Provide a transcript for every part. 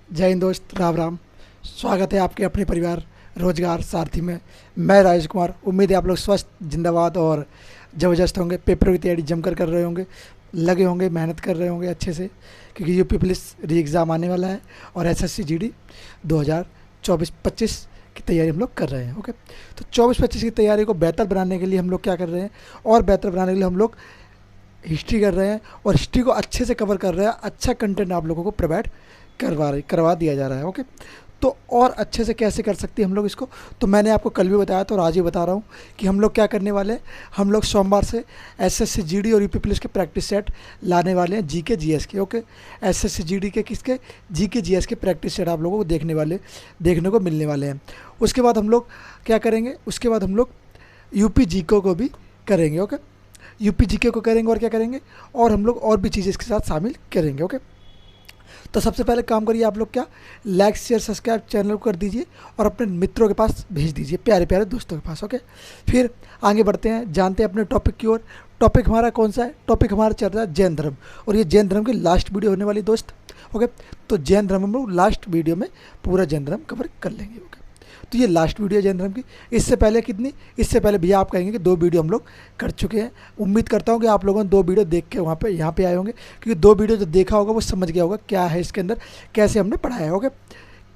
जय हिंद दोस्त, राम राम। स्वागत है आपके अपने परिवार रोजगार सारथी में। मैं राजेश कुमार। उम्मीद है आप लोग स्वस्थ, जिंदाबाद और ज़बरदस्त होंगे। पेपरों की तैयारी जमकर कर रहे होंगे, लगे होंगे, मेहनत कर रहे होंगे अच्छे से, क्योंकि यूपी पुलिस री एग्ज़ाम आने वाला है और एसएससी जीडी 2024-25 की तैयारी हम लोग कर रहे हैं। ओके, तो 24-25 की तैयारी को बेहतर बनाने के लिए हम लोग क्या कर रहे हैं, और बेहतर बनाने के लिए हम लोग हिस्ट्री कर रहे हैं और हिस्ट्री को अच्छे से कवर कर रहे हैं। अच्छा कंटेंट आप लोगों को प्रोवाइड करवा दिया जा रहा है। ओके, तो और अच्छे से कैसे कर सकते हैं हम लोग इसको, तो मैंने आपको कल भी बताया था और आज ही बता रहा हूँ कि हम लोग क्या करने वाले हैं। हम लोग सोमवार से एसएससी जीडी और यूपी पुलिस के प्रैक्टिस सेट लाने वाले हैं, जीके जीएस के। ओके, एसएससी जीडी के किसके, जीके जीएस के प्रैक्टिस सेट आप लोगों को देखने को मिलने वाले हैं। उसके बाद हम लोग क्या करेंगे, उसके बाद हम लोग यूपी जीके को भी करेंगे। ओके, यूपी जीके को करेंगे और क्या करेंगे, और हम लोग और भी चीज़ें इसके साथ शामिल करेंगे। ओके, तो सबसे पहले काम करिए आप लोग, क्या लाइक शेयर सब्सक्राइब चैनल को कर दीजिए और अपने मित्रों के पास भेज दीजिए, प्यारे प्यारे दोस्तों के पास। ओके, फिर आगे बढ़ते हैं, जानते हैं अपने टॉपिक की ओर। टॉपिक हमारा कौन सा है, टॉपिक हमारा चल रहा है जैन धर्म, और ये जैन धर्म की लास्ट वीडियो होने वाली दोस्त। ओके, तो जैन धर्म हम लोग लास्ट वीडियो में पूरा जैन धर्म कवर कर लेंगे। ओके, तो ये लास्ट वीडियो जैन धर्म की। इससे पहले कितनी, इससे पहले भैया आप कहेंगे कि 2 वीडियो हम लोग कर चुके हैं। उम्मीद करता हूँ कि आप लोगों ने 2 वीडियो देख के वहाँ पे यहाँ पे आए होंगे, क्योंकि 2 वीडियो जो देखा होगा वो समझ गया होगा क्या है इसके अंदर, कैसे हमने पढ़ाया होगा।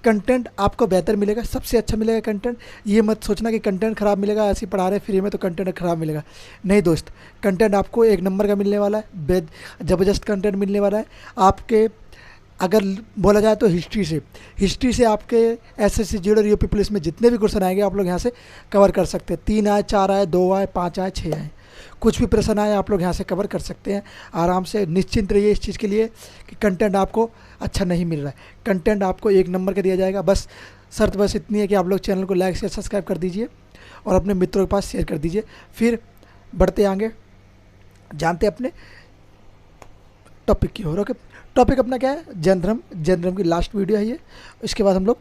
कंटेंट आपको बेहतर मिलेगा, सबसे अच्छा मिलेगा कंटेंट। ये मत सोचना कि कंटेंट ख़राब मिलेगा, ऐसे ही पढ़ा रहे फ्री में तो कंटेंट ख़राब मिलेगा। नहीं दोस्त, कंटेंट आपको एक नंबर का मिलने वाला है, ज़बरदस्त कंटेंट मिलने वाला है आपके। अगर बोला जाए तो हिस्ट्री से आपके एसएससी जीडी और यूपी पुलिस में जितने भी क्वेश्चन आएंगे आप लोग यहाँ से कवर कर सकते हैं। 3 आए, 4 आए, 2 आए, 5 आए, 6 आए, कुछ भी प्रश्न आए आप लोग यहाँ से कवर कर सकते हैं आराम से। निश्चिंत रहिए इस चीज़ के लिए कि कंटेंट आपको अच्छा नहीं मिल रहा है, कंटेंट आपको एक नंबर का दिया जाएगा। बस शर्त बस इतनी है कि आप लोग चैनल को लाइक शेयर सब्सक्राइब कर दीजिए और अपने मित्रों के पास शेयर कर दीजिए। फिर बढ़ते आगे, जानते अपने टॉपिक की ओर। ओके, टॉपिक अपना क्या है, जैन धर्म। जैन धर्म की लास्ट वीडियो है ये। इसके बाद हम लोग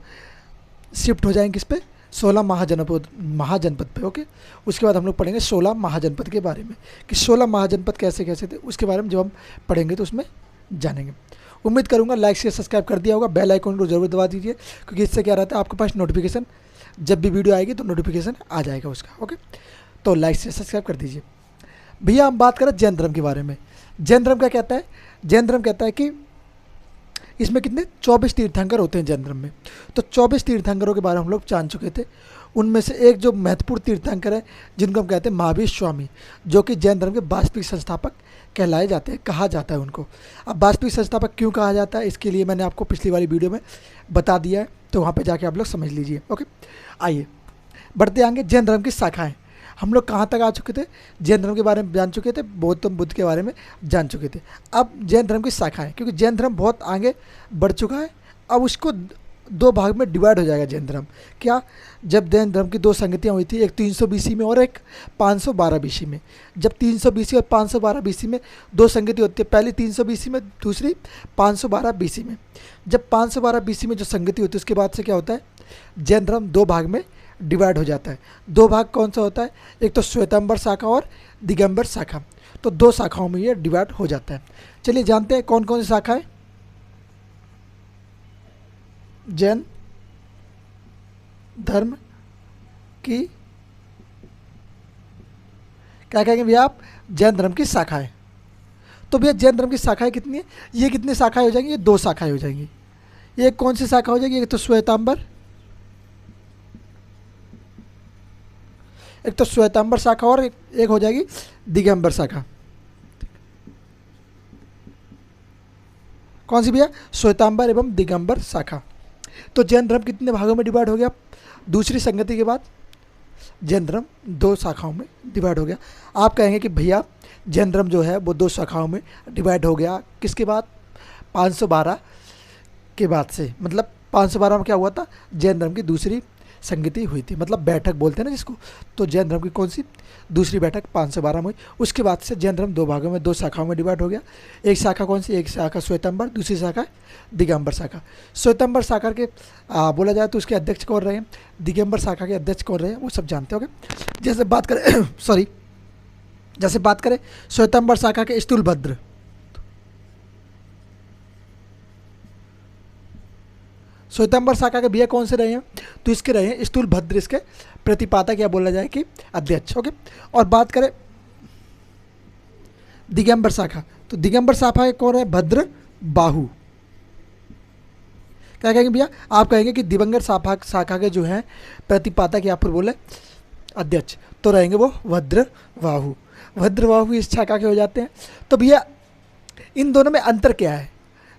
शिफ्ट हो जाएंगे किस पे, 16 महाजनपद पे। ओके, उसके बाद हम लोग पढ़ेंगे 16 महाजनपद के बारे में, कि 16 महाजनपद कैसे कैसे थे, उसके बारे में जब हम पढ़ेंगे तो उसमें जानेंगे। उम्मीद करूँगा लाइक शेयर सब्सक्राइब कर दिया होगा, बेल आइकन को जरूर दबा दीजिए, क्योंकि इससे क्या रहता है आपके पास नोटिफिकेशन, जब भी वीडियो आएगी तो नोटिफिकेशन आ जाएगा उसका। ओके, तो लाइक शेयर सब्सक्राइब कर दीजिए। भैया हम बात करें जैन धर्म के बारे में। जैन धर्म क्या कहता है, जैन धर्म कहता है कि इसमें कितने 24 तीर्थंकर होते हैं जैन धर्म में। तो 24 तीर्थंकरों के बारे में हम लोग जान चुके थे। उनमें से एक जो महत्वपूर्ण तीर्थंकर है, जिनको हम कहते हैं महावीर स्वामी, जो कि जैन धर्म के वास्तविक संस्थापक कहलाए जाते हैं, कहा जाता है उनको। अब वास्तविक संस्थापक क्यों कहा जाता है, इसके लिए मैंने आपको पिछली वाली वीडियो में बता दिया है, तो वहाँ पर जाके आप लोग समझ लीजिए। ओके, आइए बढ़ते आएंगे। जैन धर्म की शाखाएँ हम लोग कहाँ तक आ चुके थे, जैन धर्म के बारे में जान चुके थे, गौतम बुद्ध के बारे में जान चुके थे। अब जैन धर्म की शाखाएं, क्योंकि जैन धर्म बहुत आगे बढ़ चुका है, अब उसको 2 भाग में डिवाइड हो जाएगा जैन धर्म। क्या, जब जैन धर्म की 2 संगतियाँ हुई थी, एक 300 बीसी में और एक 512 बीसी में। जब 300 बीसी और 512 बीसी में 2 संगति होती है, पहली 300 बीसी में, दूसरी 512 बीसी में। जब 512 बीसी में जो संगति होती है, उसके बाद से क्या होता है, जैन धर्म 2 भाग में डिवाइड हो जाता है। 2 भाग कौन सा होता है, एक तो श्वेतांबर शाखा और दिगंबर शाखा। तो 2 शाखाओं में ये डिवाइड हो जाता है। चलिए जानते हैं कौन कौन सी शाखा है जैन धर्म की। क्या कहेंगे भैया आप, जैन धर्म की शाखाएं। तो भैया जैन धर्म की शाखाएं कितनी है, ये कितनी शाखाएं हो जाएंगी, ये 2 शाखाएं हो जाएंगी। एक कौन सी शाखा हो जाएगी, एक तो श्वेतांबर शाखा और एक हो जाएगी दिगंबर शाखा। कौन सी भैया, श्वेतांबर एवं दिगंबर शाखा। तो जैन धर्म कितने भागों में डिवाइड हो गया, दूसरी संगति के बाद जैन धर्म 2 शाखाओं में डिवाइड हो गया। आप कहेंगे कि भैया जैन धर्म जो है वो 2 शाखाओं में डिवाइड हो गया, किसके बाद, 512 के बाद से। मतलब 512 में क्या हुआ था, जैन धर्म की दूसरी संगति हुई थी, मतलब बैठक बोलते हैं ना जिसको। तो जैन धर्म की कौन सी दूसरी बैठक 512 में हुई। उसके बाद से जैन धर्म 2 भागों में, 2 शाखाओं में डिवाइड हो गया। एक शाखा कौन सी, एक शाखा श्वेतांबर, दूसरी शाखा दिगंबर शाखा। श्वेतांबर शाखा के बोला जाए तो उसके अध्यक्ष कौन रहे हैं, दिगंबर शाखा के अध्यक्ष कौन रहे हैं, वो सब जानते होंगे। जैसे बात करें जैसे बात करें श्वेतांबर शाखा के स्थूलभद्र, श्वेतांबर शाखा के भैया कौन से रहे हैं, तो इसके रहे हैं स्थूलभद्र, इसके प्रतिपादक या बोला जाए कि अध्यक्ष। ओके, और बात करें दिगंबर शाखा, तो दिगंबर शाखा के कौन है, भद्र बाहु। क्या कहेंगे भैया, आप कहेंगे कि दिगंबर शाखा के जो हैं प्रतिपादक या फिर बोले अध्यक्ष, तो रहेंगे वो भद्रबाहु। भद्रबाहु इस शाखा के हो जाते हैं। तो भैया इन दोनों में अंतर क्या है,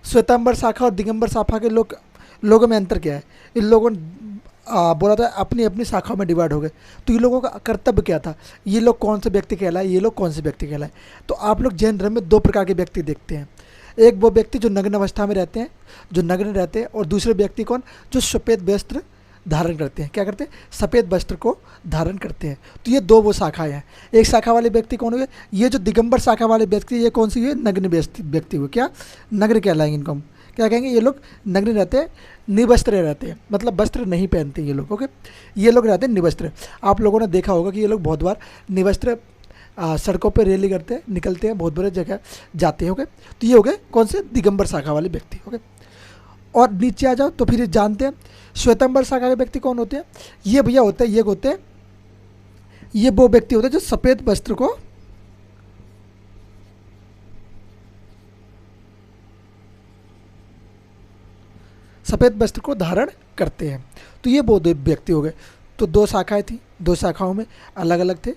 श्वेतांबर शाखा और दिगंबर शाखा के लोगों में अंतर क्या है। इन लोगों ने बोला था अपनी अपनी शाखाओं में डिवाइड हो गए, तो ये लोगों का कर्तव्य क्या था, ये लोग कौन से व्यक्ति कहलाए, ये लोग कौन से व्यक्ति कहलाए। तो आप लोग जैन धर्म में दो प्रकार के व्यक्ति देखते हैं, एक वो व्यक्ति जो नग्न अवस्था में रहते हैं, जो नग्न रहते हैं, और दूसरे व्यक्ति कौन, जो सफ़ेद वस्त्र धारण करते हैं। क्या करते हैं, सफ़ेद वस्त्र को धारण करते हैं। तो ये दो वो शाखाएं हैं। एक शाखा वाले व्यक्ति कौन हुए, ये जो दिगंबर शाखा वाले व्यक्ति, ये कौन सी हुए, नग्न व्यक्ति हुए। क्या नग्न कहलाएंगे इनको हम, क्या कहेंगे, ये लोग नग्न रहते हैं, निवस्त्र रहते हैं, मतलब वस्त्र नहीं पहनते ये लोग। ओके, ये लोग रहते हैं निवस्त्र। आप लोगों ने देखा होगा कि ये लोग बहुत बार निवस्त्र सड़कों पर रैली करते हैं, निकलते हैं, बहुत बड़े जगह जाते हैं। ओके, तो ये हो गए कौन से, दिगंबर शाखा वाले व्यक्ति। ओके, और नीचे आ जाओ तो फिर जानते हैं श्वेतांबर शाखा के व्यक्ति कौन होते हैं। ये भैया होते हैं, ये होते हैं, ये वो व्यक्ति होते हैं जो सफ़ेद वस्त्र को धारण करते हैं। तो ये वो दो व्यक्ति हो गए। तो दो शाखाएं थी, दो शाखाओं में अलग अलग थे।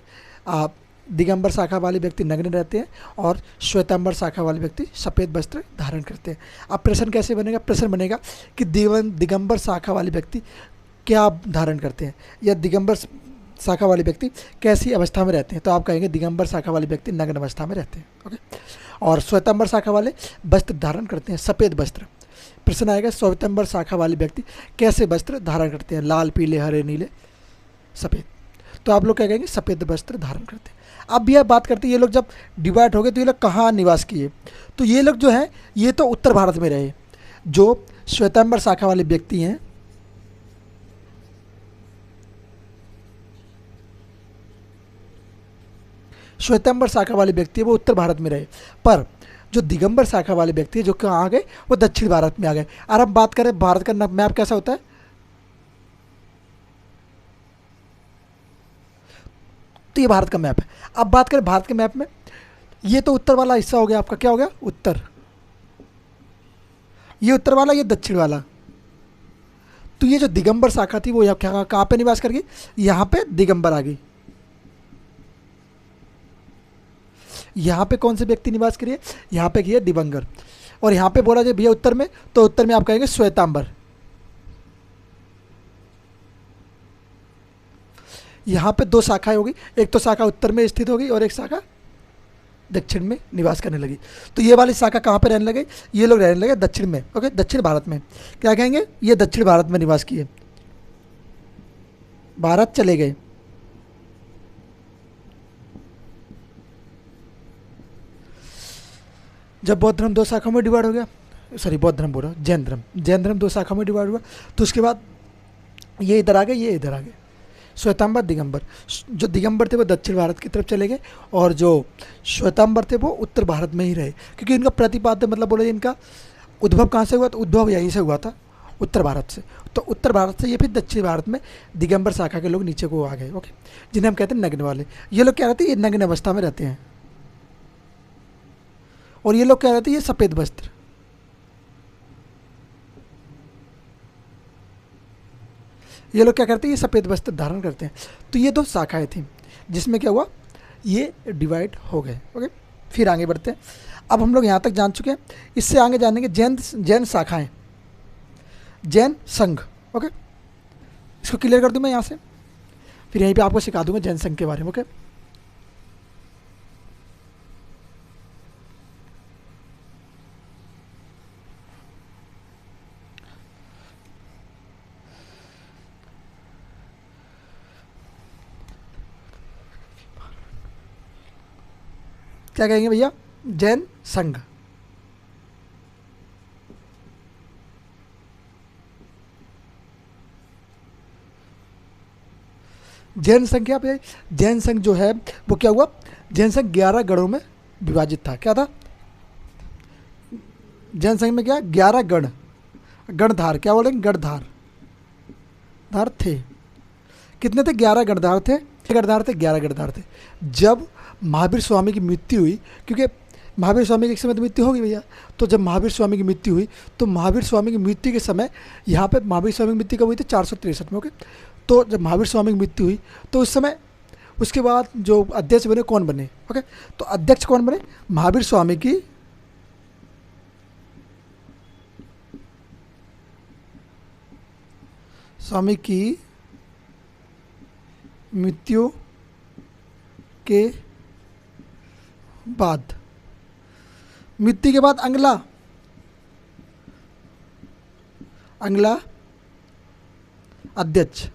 दिगंबर शाखा वाले व्यक्ति नग्न रहते हैं और श्वेतांबर शाखा वाले व्यक्ति सफ़ेद वस्त्र धारण करते हैं। अब प्रश्न कैसे बनेगा, प्रश्न बनेगा कि दिगंबर शाखा वाले व्यक्ति क्या धारण करते हैं, या दिगंबर शाखा वाले व्यक्ति कैसी अवस्था में रहते हैं। तो आप कहेंगे दिगंबर शाखा वाले व्यक्ति नग्न अवस्था में रहते हैं। ओके, और श्वेतांबर शाखा वाले वस्त्र धारण करते हैं, सफ़ेद वस्त्र। प्रश्न आएगा श्वेतांबर शाखा वाले व्यक्ति कैसे वस्त्र धारण करते हैं, लाल, पीले, हरे, नीले, सफ़ेद। तो आप लोग क्या कहेंगे, सफ़ेद वस्त्र धारण करते हैं। अब भी आप बात करते हैं ये लोग जब डिवाइड हो गए तो ये लोग कहाँ निवास किए, तो ये लोग जो हैं ये तो उत्तर भारत में रहे। जो श्वेतांबर शाखा वाले व्यक्ति हैं, श्वेतांबर शाखा वाले व्यक्ति वो उत्तर भारत में रहे, पर जो दिगंबर शाखा वाले व्यक्ति जो कहाँ आ गए, वो दक्षिण भारत में आ गए। और अब बात करें भारत का मैप कैसा होता है, तो ये भारत का मैप है। अब बात करें भारत के मैप में, ये तो उत्तर वाला हिस्सा हो गया आपका, क्या हो गया, उत्तर, ये उत्तर वाला, ये दक्षिण वाला। तो ये जो दिगंबर शाखा थी वो यहाँ कहाँ पे निवास कर गई, यहाँ पे दिगंबर आ गई। यहाँ पे कौन से व्यक्ति निवास करिए, यहाँ पे किए दिगंबर। और यहाँ पे बोला जाए भैया उत्तर में, तो उत्तर में आप कहेंगे श्वेतांबर। यहाँ पे दो शाखाएं होगी, एक तो शाखा उत्तर में स्थित होगी और एक शाखा दक्षिण में निवास करने लगी। तो ये वाली शाखा कहाँ पे रहने लगे, ये लोग रहने लगे दक्षिण में। ओके, दक्षिण भारत में। क्या कहेंगे, ये दक्षिण भारत में निवास किए, भारत चले गए। जब बौद्ध धर्म दो शाखाओं में डिवाइड हो गया, सॉरी बौद्ध धर्म बोल रहा हूँ, जैन धर्म दो शाखाओं में डिवाइड हुआ, तो उसके बाद ये इधर आ गए, ये इधर आ गए, श्वेतांबर दिगंबर। जो दिगंबर थे वो दक्षिण भारत की तरफ चले गए और जो श्वेतांबर थे वो उत्तर भारत में ही रहे, क्योंकि इनका प्रतिपाद्य मतलब बोले इनका उद्भव कहाँ से हुआ, तो उद्भव यहीं से हुआ था, उत्तर भारत से। तो उत्तर भारत से ये फिर दक्षिण भारत में दिगंबर शाखा के लोग नीचे को आ गए। ओके, जिन्हें हम कहते हैं नग्न वाले। ये लोग क्या रहते हैं, ये नग्न अवस्था में रहते हैं, और ये लोग क्या रहते हैं, ये सफ़ेद वस्त्र। ये लोग क्या करते हैं, ये सफ़ेद वस्त्र धारण करते हैं। तो ये दो शाखाएं थी जिसमें क्या हुआ, ये डिवाइड हो गए। ओके, फिर आगे बढ़ते हैं। अब हम लोग यहाँ तक जान चुके हैं, इससे आगे जानेंगे जैन शाखाएं, जैन संघ। ओके, इसको क्लियर कर दूँ मैं यहाँ से, फिर यहीं पे आपको सिखा दूंगा जैन संघ के बारे में। ओके, क्या कहेंगे भैया, जैन संघ। जैन संघ क्या पे, जैन संघ जो है वो क्या हुआ, जैन संघ 11 गणों में विभाजित था। क्या था, जैन संघ में क्या 11 गण, गणधार, क्या बोलेंगे, गणधार, धार थे। कितने थे, 11 गणधार थे। गणधार थे, 11 गणधार थे। जब महावीर स्वामी की मृत्यु हुई, क्योंकि महावीर स्वामी की एक समय तो मृत्यु होगी भैया, तो जब महावीर स्वामी की मृत्यु हुई तो महावीर स्वामी की मृत्यु के समय, यहाँ पे महावीर स्वामी की मृत्यु कब हुई थी, 463 में। ओके, तो जब महावीर स्वामी की मृत्यु हुई तो उस समय, उसके बाद जो अध्यक्ष बने कौन बने, ओके, तो अध्यक्ष कौन बने, महावीर स्वामी की मृत्यु के बाद, मृत्यु के बाद अगला अध्यक्ष।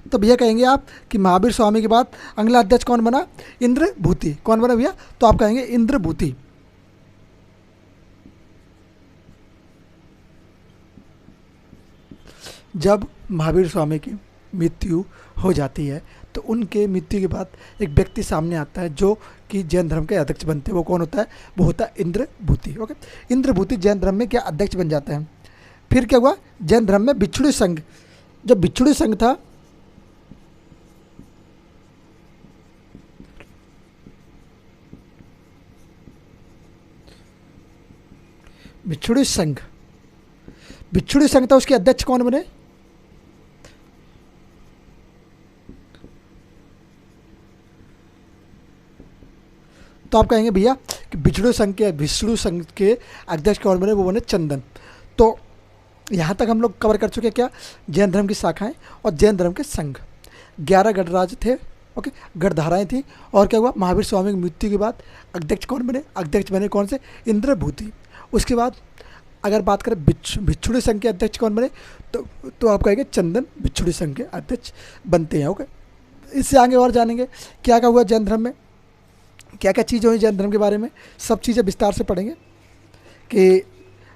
तो भैया कहेंगे आप कि महावीर स्वामी के बाद अगला अध्यक्ष कौन बना, इंद्रभूति। कौन बना भैया, तो आप कहेंगे इंद्रभूति। जब महावीर स्वामी की मृत्यु हो जाती है तो उनके मृत्यु के बाद एक व्यक्ति सामने आता है जो कि जैन धर्म के अध्यक्ष बनते हैं। वो कौन होता है, वो होता है इंद्रभूति। ओके, इंद्रभूति जैन धर्म में क्या अध्यक्ष बन जाते हैं। फिर क्या हुआ, जैन धर्म में भिक्षुणी संघ, जब भिक्षुणी संघ था, भिक्षुणी संघ था, उसके अध्यक्ष कौन बने, तो आप कहेंगे भैया कि विष्णु संघ के अध्यक्ष कौन बने, वो बने चंदन। तो यहाँ तक हम लोग कवर कर चुके हैं क्या, जैन धर्म की शाखाएं और जैन धर्म के संघ। 11 गणराज थे, ओके, गणधाराएं थी। और क्या हुआ, महावीर स्वामी की मृत्यु के बाद अध्यक्ष कौन बने, अध्यक्ष बने कौन से, इंद्रभूति। उसके बाद अगर बात करें भिक्षुणी संघ के अध्यक्ष कौन बने, तो आप कहेंगे चंदन भिक्षुणी संघ के अध्यक्ष बनते हैं। ओके, इससे आगे और जानेंगे क्या क्या हुआ जैन धर्म में, क्या क्या चीज़ें हुई जैन धर्म के बारे में, सब चीज़ें विस्तार से पढ़ेंगे कि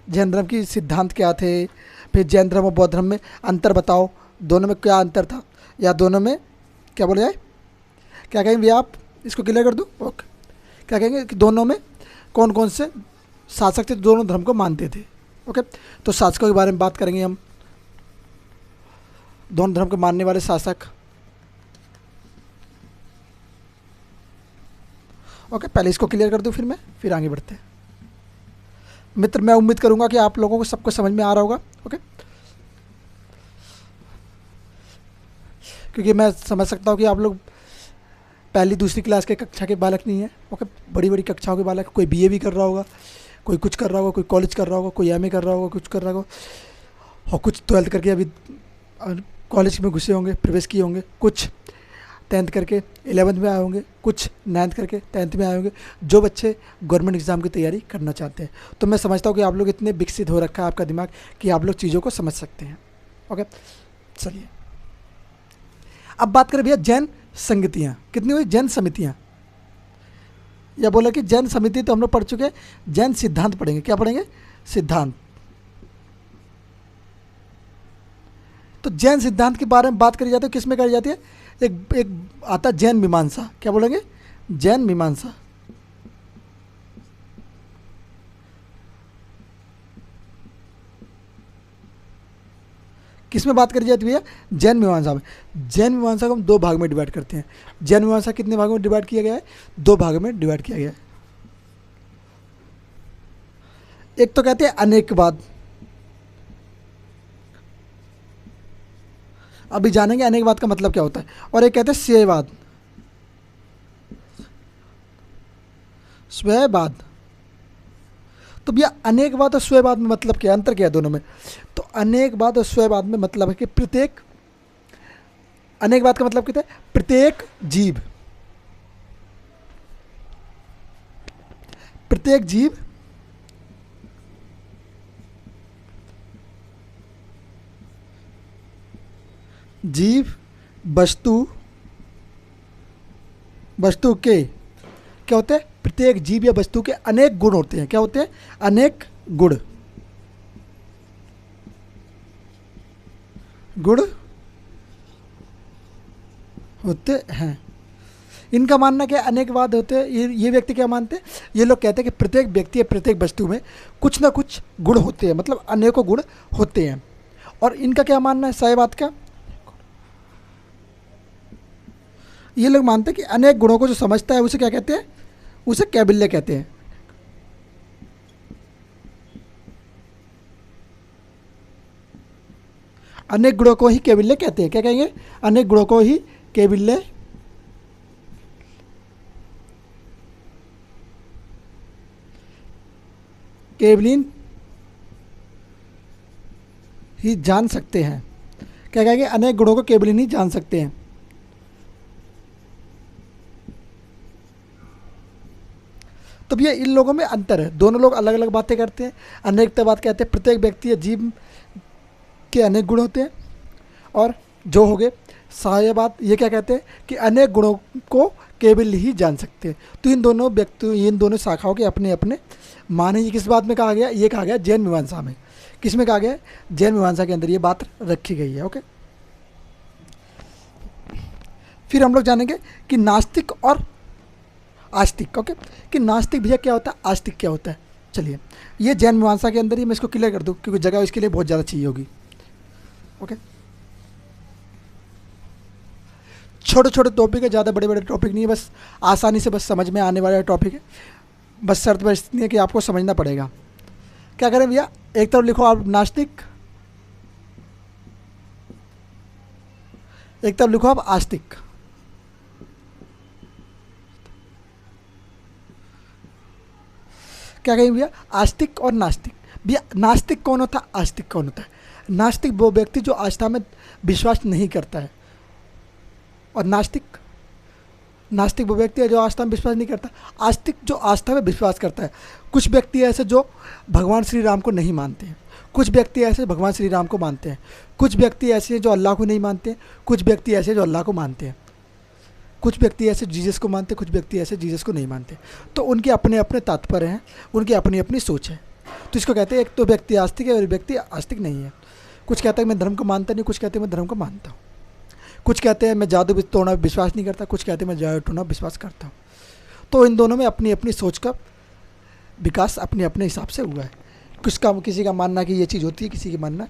जैन धर्म की सिद्धांत क्या थे। फिर जैन धर्म और बौद्ध धर्म में अंतर बताओ, दोनों में क्या अंतर था, या दोनों में क्या बोला जाए, क्या कहेंगे भैया, आप इसको क्लियर कर दो। ओके, क्या कहेंगे कि दोनों में कौन कौन से शासक थे, दोनों धर्म को मानते थे। ओके, तो शासकों के बारे में बात करेंगे हम, दोनों धर्म को मानने वाले शासक। ओके, पहले इसको क्लियर कर दूं, फिर आगे बढ़ते हैं। मित्र, मैं उम्मीद करूंगा कि आप लोगों को सबको समझ में आ रहा होगा। ओके, क्योंकि मैं समझ सकता हूं कि आप लोग पहली दूसरी क्लास के कक्षा के बालक नहीं है। ओके, बड़ी बड़ी कक्षाओं के बालक, कोई बीए भी कर रहा होगा, कोई कुछ कर रहा होगा, कोई कॉलेज कर रहा होगा, कोई एमए कर रहा होगा, कुछ कर रहा होगा, और कुछ 12th करके अभी कॉलेज में घुसे होंगे, प्रवेश किए होंगे, कुछ 10th करके 11th में आए होंगे, कुछ 9th करके 10th में आए होंगे, जो बच्चे गवर्नमेंट एग्ज़ाम की तैयारी करना चाहते हैं। तो मैं समझता हूँ कि आप लोग इतने विकसित हो रखा है आपका दिमाग कि आप लोग चीज़ों को समझ सकते हैं। ओके, चलिए अब बात करें भैया जैन संगतियाँ कितनी हुई, जैन समितियाँ, या बोला कि जैन समिति तो हम लोग पढ़ चुके हैं, जैन सिद्धांत पढ़ेंगे। क्या पढ़ेंगे, सिद्धांत। तो जैन सिद्धांत के बारे में बात करी जाती है, किस में करी जाती है, एक आता है जैन मीमांसा। क्या बोलेंगे, जैन मीमांसा। किस में बात करी जाती है भैया, जैन मीमांसा में। जैन मीमांसा को हम 2 भाग में डिवाइड करते हैं। जैन मीमांसा कितने भागों में डिवाइड किया गया है, 2 भागों में डिवाइड किया गया है। एक तो कहते हैं अनेकवाद, अभी जानेंगे अनेकवाद का मतलब क्या होता है, और एक कहते हैं स्वयंवाद, स्वयंवाद। तो भैया अनेकवाद और स्वयंवाद में मतलब क्या, अंतर क्या है दोनों में। तो अनेकवाद और स्वयंवाद में मतलब है कि प्रत्येक, अनेकवाद का मतलब क्या है, प्रत्येक जीव, प्रत्येक जीव वस्तु के क्या होते हैं, प्रत्येक जीव या वस्तु के अनेक गुण होते हैं। क्या होते हैं, अनेक गुण होते हैं। इनका मानना क्या है, अनेकवाद होते हैं। ये व्यक्ति क्या मानते हैं, ये लोग कहते हैं कि प्रत्येक व्यक्ति या प्रत्येक वस्तु में कुछ ना कुछ गुण होते हैं, मतलब अनेकों गुण होते हैं। और इनका क्या मानना है साह्यवाद का, ये लोग मानते हैं कि अनेक गुणों को जो समझता है उसे क्या कहते हैं, उसे कैबिल्य कहते हैं। अनेक गुणों को ही कैबिल्य कहते हैं। क्या कहेंगे, अनेक गुणों को ही कैबिल्य केवलिन ही जान सकते हैं। क्या कहेंगे, अनेक गुणों को केवलिन ही जान सकते हैं। तो भैया इन लोगों में अंतर है, दोनों लोग अलग अलग बातें करते हैं। अनेकतावाद कहते हैं प्रत्येक व्यक्ति या जीव के अनेक गुण होते हैं। और जो हो गए साह्यवाद, ये क्या कहते हैं कि अनेक गुणों को केवल ही जान सकते हैं। तो इन दोनों व्यक्तियों, इन दोनों शाखाओं के अपने अपने मान है। ये किस बात में कहा गया, ये कहा गया जैन मीमांसा में। किस में कहा गया, जैन मीमांसा के अंदर ये बात रखी गई है। ओके, फिर हम लोग जानेंगे कि नास्तिक और आस्तिक। ओके, कि नास्तिक भैया क्या होता है, आस्तिक क्या होता है। चलिए, ये जैन मीमांसा के अंदर ही मैं इसको क्लियर कर दूं, क्योंकि जगह इसके लिए बहुत ज़्यादा चाहिए होगी। ओके, छोटे छोटे टॉपिक है, ज़्यादा बड़े बड़े टॉपिक नहीं है, बस आसानी से बस समझ में आने वाला टॉपिक है। बस शर्त बस इतनी है कि आपको समझना पड़ेगा। क्या करें भैया, एक तरफ लिखो आप नास्तिक, एक तरफ लिखो आप आस्तिक। क्या कहेंगे भैया, आस्तिक और नास्तिक। भैया नास्तिक कौन होता है, आस्तिक कौन होता है। नास्तिक वो व्यक्ति जो आस्था में विश्वास नहीं करता है, और नास्तिक वो व्यक्ति है जो आस्था में विश्वास नहीं करता। आस्तिक जो आस्था में विश्वास करता है। कुछ व्यक्ति ऐसे जो भगवान श्री राम को नहीं मानते हैं, कुछ व्यक्ति ऐसे भगवान श्री राम को मानते हैं, कुछ व्यक्ति ऐसे हैं जो अल्लाह को नहीं मानते हैं, कुछ व्यक्ति ऐसे जो अल्लाह को मानते हैं, कुछ व्यक्ति ऐसे जीसस को मानते हैं, कुछ व्यक्ति ऐसे जीसस को नहीं मानते। तो उनके अपने अपने तात्पर्य हैं, उनकी अपनी अपनी सोच है। तो इसको कहते हैं, एक तो व्यक्ति आस्तिक है और व्यक्ति आस्तिक नहीं है। कुछ कहता है मैं धर्म को मानता नहीं, कुछ कहते हैं मैं धर्म को मानता हूँ। कुछ कहते हैं मैं जादू टोना विश्वास नहीं करता, कुछ कहते हैं मैं जादू टोना विश्वास करता हूँ। तो इन दोनों में अपनी अपनी सोच का विकास अपने अपने हिसाब से हुआ है। किसी का मानना कि ये चीज़ होती है, किसी की मानना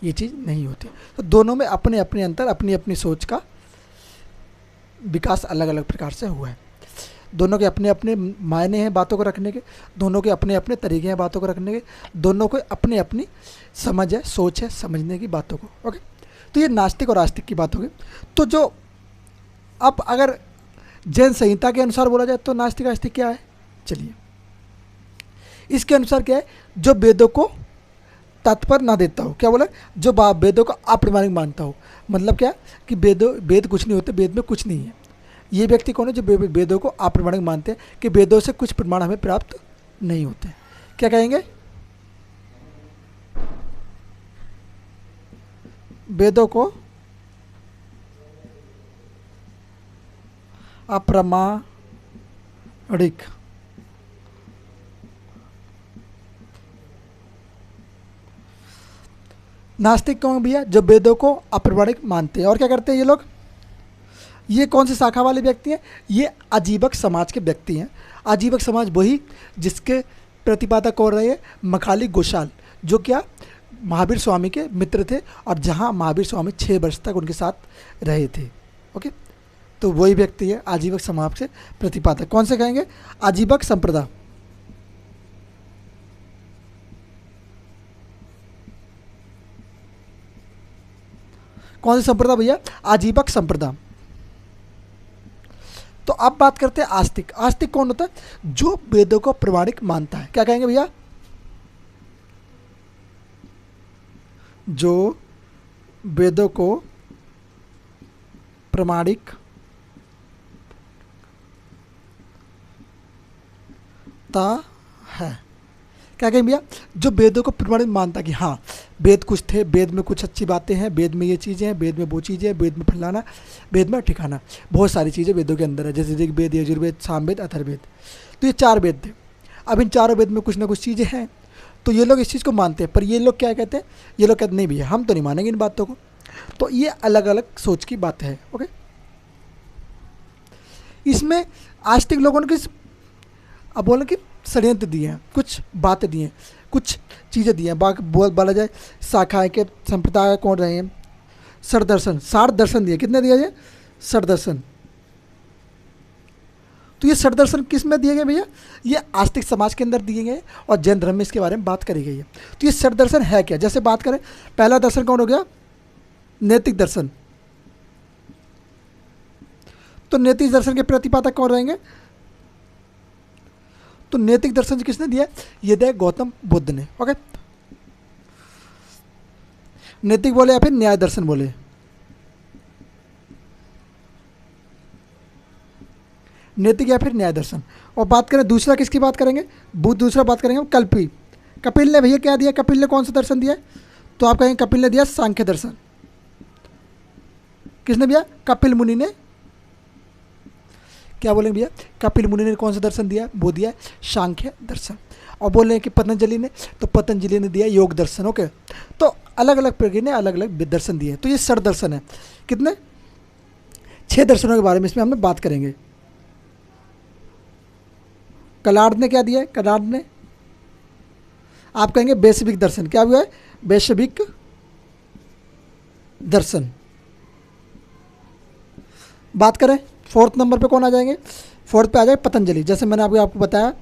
ये चीज़ नहीं होती। तो दोनों में अपने अपने अंतर, अपनी अपनी सोच का विकास अलग अलग प्रकार से हुआ है। दोनों के अपने अपने मायने हैं बातों को रखने के, दोनों के अपने अपने तरीके हैं बातों को रखने के, दोनों को अपनी अपनी समझ है, सोच है समझने की बातों को। ओके, तो ये नास्तिक और आस्तिक की बात होगी। तो जो अब अगर जैन संहिता के अनुसार बोला जाए तो नास्तिक आस्तिक क्या है, चलिए इसके अनुसार क्या है, जो वेदों को तात्पर्य ना देता हो। क्या बोला, जो वेदों को अप्रमाणिक मानता हो। मतलब क्या कि वेद कुछ नहीं होते, वेद में कुछ नहीं है। ये व्यक्ति कौन है, जो वेदों को अप्रमाणिक मानते हैं कि वेदों से कुछ प्रमाण हमें प्राप्त नहीं होते। क्या कहेंगे, वेदों को अप्रमाणिक नास्तिक कौन भैया, जो वेदों को अप्रमाणिक मानते हैं। और क्या करते हैं ये लोग, ये कौन सी शाखा वाले व्यक्ति हैं, ये आजीवक समाज के व्यक्ति हैं। आजीवक समाज वही जिसके प्रतिपादक कौन रहे, मखाली गोशाल, जो क्या महावीर स्वामी के मित्र थे, और जहाँ महावीर स्वामी 6 वर्ष तक उनके साथ रहे थे। ओके, तो वही व्यक्ति है आजीवक समाज के प्रतिपादक। कौन से कहेंगे, आजीवक संप्रदाय। कौन सी संप्रदाय भैया, आजीवक संप्रदाय। तो अब बात करते हैं आस्तिक। आस्तिक कौन होता है, जो वेदों को प्रमाणिक मानता है। क्या कहेंगे भैया, जो वेदों को प्रमाणिक है। क्या कहें भैया, जो वेदों को प्रमाणित मानता कि हाँ वेद कुछ थे, वेद में कुछ अच्छी बातें हैं, वेद में ये चीज़ें हैं, वेद में वो चीज़ें हैं, वेद में फलाना, वेद में ठिकाना, बहुत सारी चीज़ें वेदों के अंदर है, जैसे ऋग्वेद, यजुर्वेद, सामवेद, अथर्ववेद। तो ये 4 वेद थे। अब इन चारों वेद में कुछ ना कुछ चीज़ें हैं, तो ये लोग इस चीज़ को मानते हैं। पर ये लोग क्या कहते हैं, ये लोग कहते नहीं भैया हम तो नहीं मानेंगे इन बातों को। तो ये अलग अलग सोच की बात है। ओके, इसमें आस्तिक लोगों ने किस, अब बोले कि षड्यंत्र दिए हैं, कुछ बातें दी हैं, कुछ चीज़ें दी हैं। बोला जाए शाखाएँ के संप्रदाय कौन रहे हैं, षड दर्शन, 60 दर्शन दिए। कितने दिए ये, षड दर्शन। तो ये षड दर्शन किस में दिए गए भैया, ये आस्तिक समाज के अंदर दिए गए और जैन धर्म में इसके बारे में बात करी गई है। तो ये षड दर्शन है क्या, जैसे बात करें, पहला दर्शन कौन हो गया, नैतिक दर्शन। तो नैतिक दर्शन के प्रतिपादक कौन रहेंगे, तो नैतिक दर्शन किसने दिया, ये दिया गौतम बुद्ध ने। ओके, नैतिक बोले या फिर न्याय दर्शन बोले, नैतिक या फिर न्याय दर्शन। और बात करें दूसरा, किसकी बात करेंगे, दूसरा बात करेंगे हम कल्पी। कपिल ने भैया क्या दिया, कपिल ने कौन सा दर्शन दिया, तो आप कहेंगे कपिल ने दिया सांख्य दर्शन। किसने दिया, कपिल मुनि ने। क्या बोलेंगे भैया, कपिल मुनि ने कौन सा दर्शन दिया, वो दिया सांख्य दर्शन। और बोल रहे हैं कि पतंजलि ने, तो पतंजलि ने दिया योग दर्शन। ओके, तो अलग अलग प्रकार ने अलग अलग दर्शन दिए। तो ये षड दर्शन है। कितने, 6 दर्शनों के बारे में इसमें हम लोग बात करेंगे। कलार्ड ने क्या दिया है, कलार्ड ने आप कहेंगे वैश्विक दर्शन। क्या हुआ है, वैश्विक दर्शन। बात करें 4th नंबर पे कौन आ जाएंगे, 4th पे आ जाए पतंजलि। जैसे मैंने आपको बताया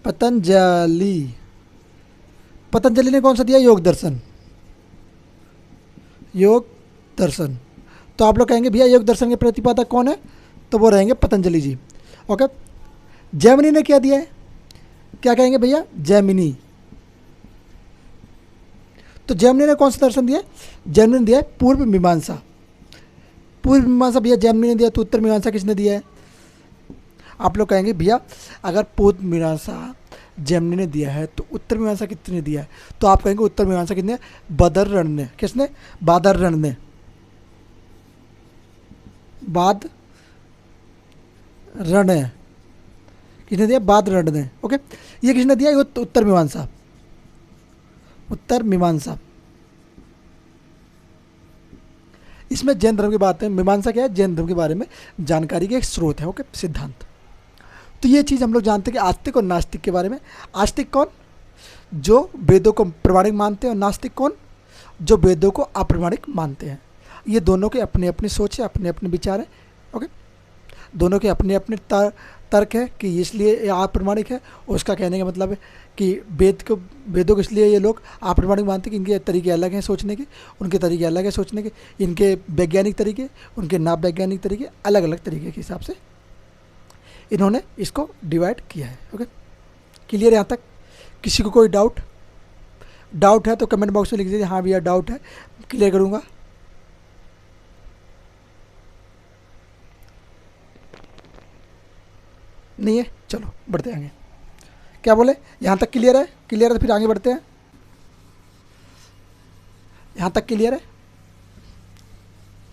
पतंजलि, पतंजलि ने कौन सा दिया, योग दर्शन, योग दर्शन। तो आप लोग कहेंगे भैया योग दर्शन के प्रतिपादक कौन है, तो वो रहेंगे पतंजलि जी। ओके, जैमिनी ने क्या दिया है, क्या कहेंगे भैया, जैमिनी। तो जैमिनी ने कौन सा दर्शन दिया, जैमिनी ने दिया है पूर्व मीमांसा। पूर्व मीमांसा भैया जैमिनी ने दिया, तो उत्तर मीमांसा किसने दिया है, आप लोग कहेंगे भैया अगर पूर्व मीमांसा जैमिनी ने दिया है तो उत्तर मीमांसा कितने दिया है, तो आप कहेंगे उत्तर मीमांसा कितने, बदररण ने। किसने, बादररण ने, बादरण ने किसने दिया, बादररण ने। ओके, ये किसने दिया, ये उत्तर मीमांसा, उत्तर मीमांसा। इसमें जैन धर्म की बात है, मीमांसा क्या है, जैन धर्म के बारे में जानकारी के एक स्रोत है। ओके, सिद्धांत। तो ये चीज़ हम लोग जानते हैं कि आस्तिक और नास्तिक के बारे में। आस्तिक कौन, जो वेदों को प्रमाणिक मानते हैं, और नास्तिक कौन, जो वेदों को अप्रमाणिक मानते हैं। ये दोनों के अपने अपने सोच है, अपने अपने विचार है। ओके, दोनों के अपने अपने तर्क है कि इसलिए ये अप्रमाणिक है। उसका कहने का मतलब है कि वेदों को इसलिए ये लोग अप्रमाणिक मानते हैं कि इनके तरीके अलग हैं सोचने के, उनके तरीके अलग हैं सोचने के, इनके वैज्ञानिक तरीके, उनके ना वैज्ञानिक तरीके, अलग अलग तरीके के हिसाब से इन्होंने इसको डिवाइड किया है। ओके, क्लियर यहाँ तक, किसी को कोई डाउट है तो कमेंट बॉक्स में लिख दीजिए, हाँ भैया डाउट है, क्लियर करूँगा। नहीं है, चलो बढ़ते आगे। क्या बोले, यहाँ तक क्लियर है, क्लियर है तो फिर आगे बढ़ते हैं। यहाँ तक क्लियर है,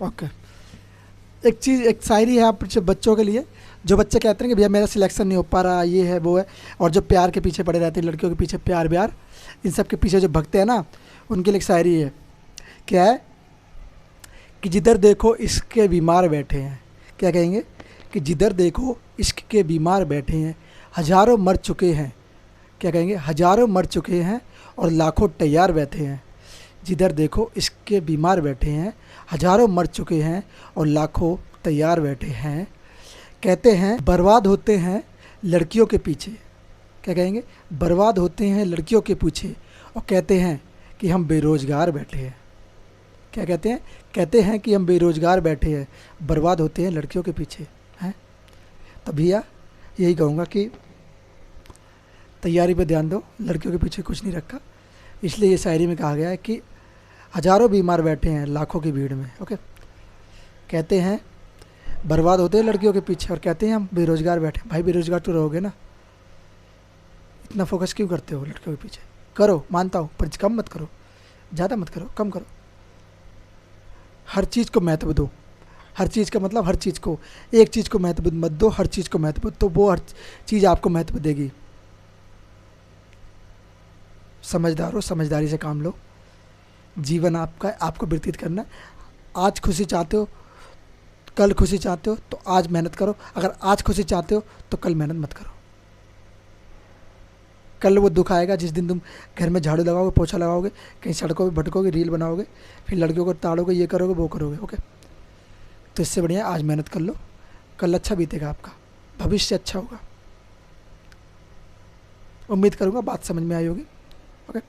ओके। एक चीज़, एक शायरी है आप बच्चों के लिए, जो बच्चे कहते हैं कि भैया मेरा सिलेक्शन नहीं हो पा रहा, ये है वो है, और जो प्यार के पीछे पड़े रहते हैं, लड़कियों के पीछे प्यार व्यार, इन सब के पीछे जो भगते हैं ना, उनके लिए एक शायरी है। क्या है कि जिधर देखो इसके बीमार बैठे हैं। क्या कहेंगे कि जिधर देखो इश्क के बीमार बैठे हैं, हजारों मर चुके हैं। क्या कहेंगे, हजारों मर चुके हैं और लाखों तैयार बैठे हैं। जिधर देखो इश्क के बीमार बैठे हैं, हजारों मर चुके हैं और लाखों तैयार बैठे हैं। कहते हैं बर्बाद होते हैं लड़कियों के पीछे। क्या कहेंगे, बर्बाद होते हैं लड़कियों के पीछे, और कहते हैं कि हम बेरोज़गार बैठे हैं। क्या कहते हैं, कहते हैं कि हम बेरोज़गार बैठे हैं, बर्बाद होते हैं लड़कियों के पीछे हैं। तब भैया यही कहूँगा कि तैयारी पे ध्यान दो, लड़कियों के पीछे कुछ नहीं रखा। इसलिए ये शायरी में कहा गया है कि हजारों बीमार बैठे हैं लाखों की भीड़ में। ओके, कहते हैं बर्बाद होते हैं लड़कियों के पीछे, और कहते हैं हम बेरोज़गार बैठे। भाई बेरोज़गार तो रहोगे ना, इतना फोकस क्यों करते हो लड़कियों के पीछे। करो, मानता हूँ, पर कम मत करो, ज़्यादा मत करो, कम करो। हर चीज़ को महत्व दो, हर चीज़ का मतलब हर चीज़ को, एक चीज़ को महत्व मत दो, हर चीज़ को महत्व, तो वो हर चीज़ आपको महत्व देगी। समझदार हो, समझदारी से काम लो। जीवन आपका, आपको व्यतीत करना। आज खुशी चाहते हो, कल खुशी चाहते हो तो आज मेहनत करो, अगर आज खुशी चाहते हो तो कल मेहनत मत करो। कल वो दुख आएगा जिस दिन तुम घर में झाड़ू लगाओगे, पोछा लगाओगे, कहीं सड़कों पे भटकोगे, रील बनाओगे, फिर लड़कियों को ताड़ोगे, ये करोगे वो करोगे। ओके, तो इससे बढ़िया आज मेहनत कर लो, कल अच्छा बीतेगा, आपका भविष्य अच्छा होगा। उम्मीद करूँगा बात समझ में आई होगी। ओके,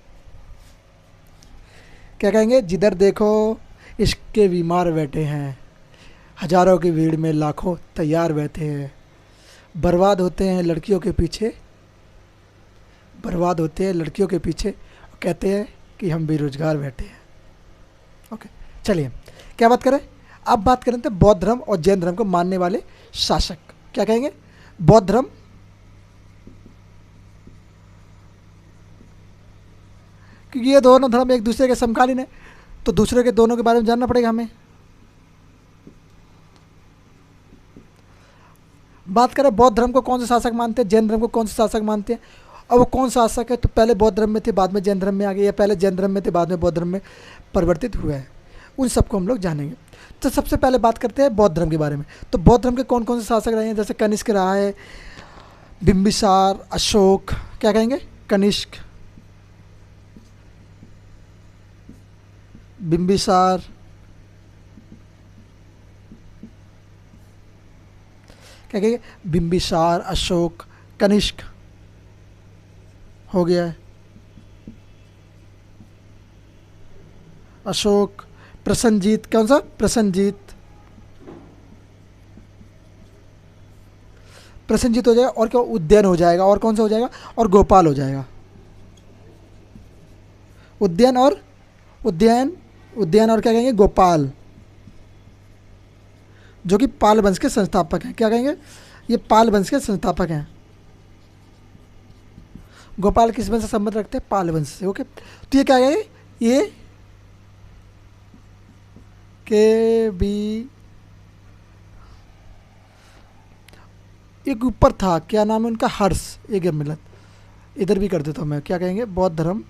क्या कहेंगे, जिधर देखो इश्क के बीमार बैठे हैं, हजारों की भीड़ में लाखों तैयार बैठे हैं, बर्बाद होते हैं लड़कियों के पीछे, बर्बाद होते हैं लड़कियों के पीछे, कहते हैं कि हम बेरोजगार बैठे हैं। ओके, चलिए क्या बात करें, अब बात करें तो बौद्ध धर्म और जैन धर्म को मानने वाले शासक। क्या कहेंगे, बौद्ध धर्म, क्योंकि ये दोनों धर्म एक दूसरे के समकालीन है, तो दूसरे के दोनों के बारे में जानना पड़ेगा हमें। बात करें बौद्ध धर्म को कौन से शासक मानते हैं, जैन धर्म को कौन से शासक मानते हैं, और वो कौन सा शासक है, तो पहले बौद्ध धर्म में थे बाद में जैन धर्म में आ गए, या पहले जैन धर्म में थे बाद में बौद्ध धर्म में परिवर्तित हुआ है, उन सबको हम लोग जानेंगे। तो सबसे पहले बात करते हैं बौद्ध धर्म के बारे में। तो बौद्ध धर्म के कौन कौन से शासक रहे हैं, जैसे कनिष्क रहा है, बिम्बिसार, अशोक, क्या कहेंगे, कनिष्क, बिम्बिसार, क्या कहेंगे, बिम्बिसार, अशोक, कनिष्क हो गया है, अशोक, प्रसन्नजीत, कौन सा, प्रसन्नजीत, प्रसन्नजीत हो जाएगा, और क्या, उद्यान हो जाएगा, और कौन सा हो जाएगा, और गोपाल हो जाएगा, उद्यान और उद्यान, उद्यान और क्या कहेंगे, गोपाल, जो कि पाल वंश के संस्थापक हैं। क्या कहेंगे, ये पाल वंश के संस्थापक हैं। गोपाल किस वंश से संबंध रखते हैं, पाल वंश से। ओके, तो ये क्या है, ये के बी, एक ऊपर था, क्या नाम है उनका, हर्ष, एक मिलत, इधर भी कर देता हूँ मैं। क्या कहेंगे, बौद्ध धर्म,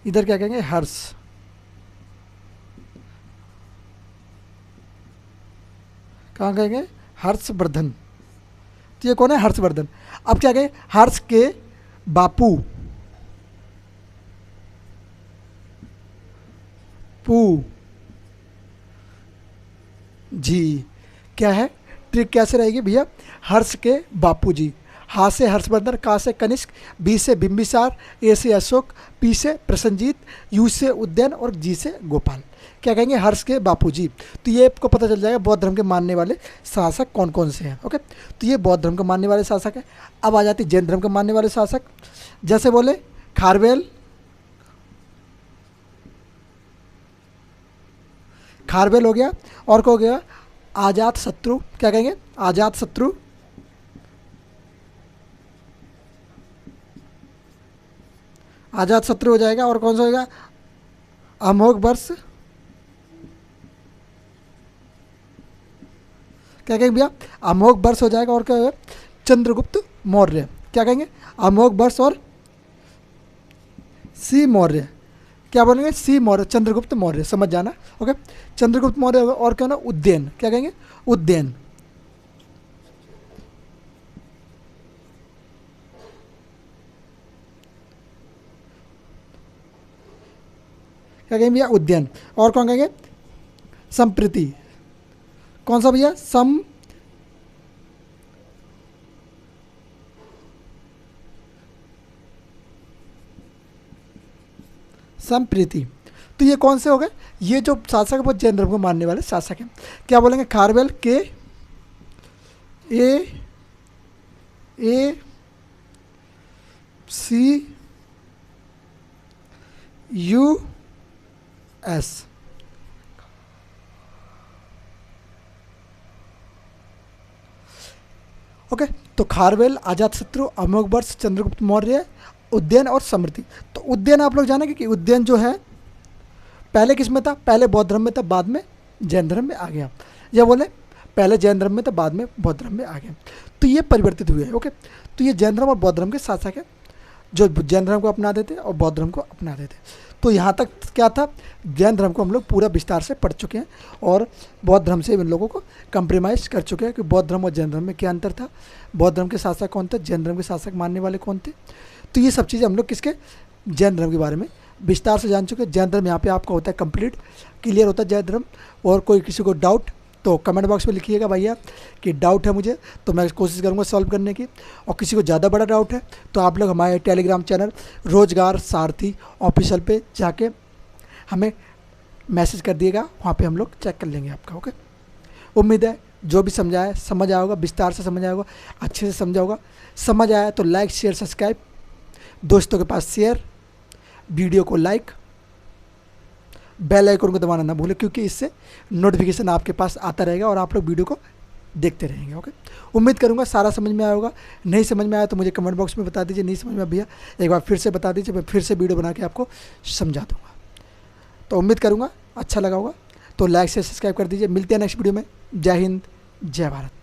इधर क्या कहेंगे, हर्ष, कहाँ कहेंगे, हर्षवर्धन। तो ये कौन है, हर्षवर्धन। अब क्या कहें, हर्ष के बापू, पू जी, क्या है, ट्रिक कैसे रहेगी भैया, हर्ष के बापू जी, हा से हर्षवर्धन, का से कनिष्क, बी से बिम्बिसार, ए से अशोक, पी से प्रसन्नजीत, यू से उद्यान, और जी से गोपाल। क्या कहेंगे, हर्ष के बापूजी। तो ये आपको पता चल जाएगा बौद्ध धर्म के मानने वाले शासक कौन कौन से हैं। ओके, तो ये बौद्ध धर्म के मानने वाले शासक हैं। अब आ जाती जैन धर्म के मानने वाले शासक, जैसे बोले खारवेल, खारवेल हो गया, और क्या हो गया, आजात शत्रु। क्या कहेंगे, आजात शत्रु, आजात शत्रु हो जाएगा, और कौन सा होगा, अमोघ वर्ष। क्या कहेंगे भैया, अमोघ वर्ष हो जाएगा, और क्या होगा, चंद्रगुप्त मौर्य। क्या कहेंगे, अमोघ वर्ष और सी मौर्य। क्या बोलेंगे, सी मौर्य, चंद्रगुप्त मौर्य, समझ जाना। ओके, चंद्रगुप्त मौर्य होगा, और क्या ना, उद्यान। क्या कहेंगे, उद्यान। क्या कहेंगे भैया, उद्यान। और कौन कहेंगे, संप्रीति। कौन सा भैया, संप्रीति। तो ये कौन से हो गए, ये जो शासक है वो जैन धर्म को मानने वाले शासक हैं। क्या बोलेंगे, खारवेल, के ए सी यू एस। ओके, तो खारवेल, अजातशत्रु, अमोघ वर्ष, चंद्रगुप्त मौर्य, उद्यान और समृद्धि। तो उद्यान आप लोग जानेंगे कि उद्यान जो है पहले किस में था, पहले बौद्ध धर्म में था, बाद में जैन धर्म में आ गया, या बोले पहले जैन धर्म में था, बाद में बौद्ध धर्म में आ गया। तो ये परिवर्तित हुए हैं। ओके, तो ये जैन धर्म और बौद्ध धर्म के शासक है। जो जैन धर्म को अपनाते थे और बौद्ध धर्म को अपनाते थे। तो यहाँ तक क्या था, जैन धर्म को हम लोग पूरा विस्तार से पढ़ चुके हैं और बौद्ध धर्म से इन लोगों को कंप्रोमाइज़ कर चुके हैं कि बौद्ध धर्म और जैन धर्म में क्या अंतर था, बौद्ध धर्म के शासक कौन थे, जैन धर्म के शासक मानने वाले कौन थे। तो ये सब चीज़ें हम लोग किसके, जैन धर्म के बारे में विस्तार से जान चुके हैं। जैन धर्म यहाँ पे आपका होता है कंप्लीट क्लियर होता है जैन धर्म। और कोई किसी को डाउट तो कमेंट बॉक्स में लिखिएगा भैया कि डाउट है मुझे, तो मैं कोशिश करूँगा सॉल्व करने की। और किसी को ज़्यादा बड़ा डाउट है तो आप लोग हमारे टेलीग्राम चैनल रोजगार सारथी ऑफिशियल पे जाके हमें मैसेज कर दिएगा, वहाँ पे हम लोग चेक कर लेंगे आपका। ओके, उम्मीद है जो भी समझाया समझ आया होगा, विस्तार से समझ आया होगा, अच्छे से समझा होगा। समझ आया तो लाइक शेयर सब्सक्राइब, दोस्तों के पास शेयर, वीडियो को लाइक, बेल आइकन को दबाना ना भूलें, क्योंकि इससे नोटिफिकेशन आपके पास आता रहेगा और आप लोग वीडियो को देखते रहेंगे। ओके, उम्मीद करूंगा सारा समझ में आया होगा। नहीं समझ में आया तो मुझे कमेंट बॉक्स में बता दीजिए, नहीं समझ में भैया एक बार फिर से बता दीजिए, मैं फिर से वीडियो बना के आपको समझा दूंगा। तो उम्मीद करूंगा अच्छा लगा होगा, तो लाइक से सब्सक्राइब कर दीजिए। मिलते हैं नेक्स्ट वीडियो में। जय हिंद, जय भारत।